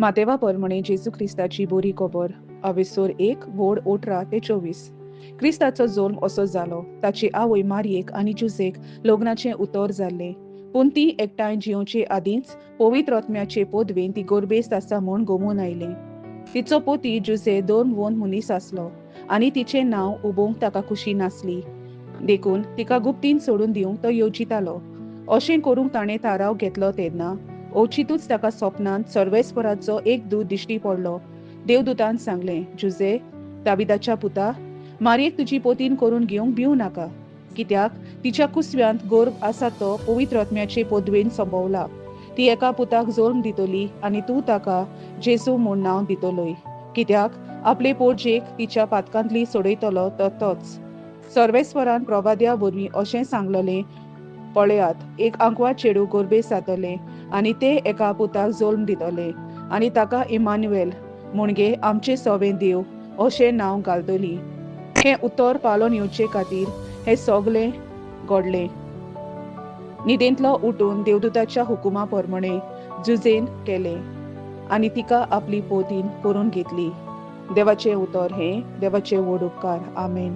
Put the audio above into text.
मातेवा परमणे जेजू ख्रिस्ताची बोरी खबर अवेसोर 1 वोड 18 ते 24. क्रिस्ताचो जल्म असो जालो. ताची आवय मारयेक आनी जुजेक लग्नाचे उतर जाल्ले, पूण ती एकठांय जिवचे आदींच पवित्र आत्म्याचे पोदवेन ती गोरबेस्त आसा म्हूण गमून आयले. तिचो पोती जुजे 2 वोन मनीस आसलो आनी तिचें नांव उबोवंक ताका खुशी नासली. देखून तिका गुप्तीन सोडून दिवंक तो येवचितालो. अशें करूंक ताणें थाराव घेतलो तेन्ना ओचितूच ताका स्वप्नांत सर्वेस्पराचो एक दूत दिश्टी पडलो. देवदूतान सांगलें, जुजे, दाविदाच्या पुता, मारयेक तुजी पोतीन करून घेवंक भिवू नाका, कित्याक तिच्या कुसव्यांत गर्भ आसा तो पवित्र आत्म्याचे पोदवेन संभोवला. ती एका पुताक जल्म दितली आनी तूं ताका जेजू म्हूण नांव दितलोय, कित्याक आपले पोरजेक तिच्या पातकांतली सोडयतलो तो तोच. सर्वेस्परान प्रभाद्या वरवीं अशें सांगलेलें, पळयात, एक आंकवार चेडूं गोरबेस जातलें आनी ते एका पुताक जल्म दितले आनी ताका इमान्युएल म्हणजे आमचे सोवें देव अशें नांव घालतली. हें उतर पालोन येवचे खातीर हें सगळें घडलें. न्हिदेंतलो उठून देवदूताच्या हुकुमा प्रमाणे जुजेन केलें आनी तिका आपली पोतीन करून घेतली. देवाचें उतर हें, देवाचे व्हड उपकार. आमेन.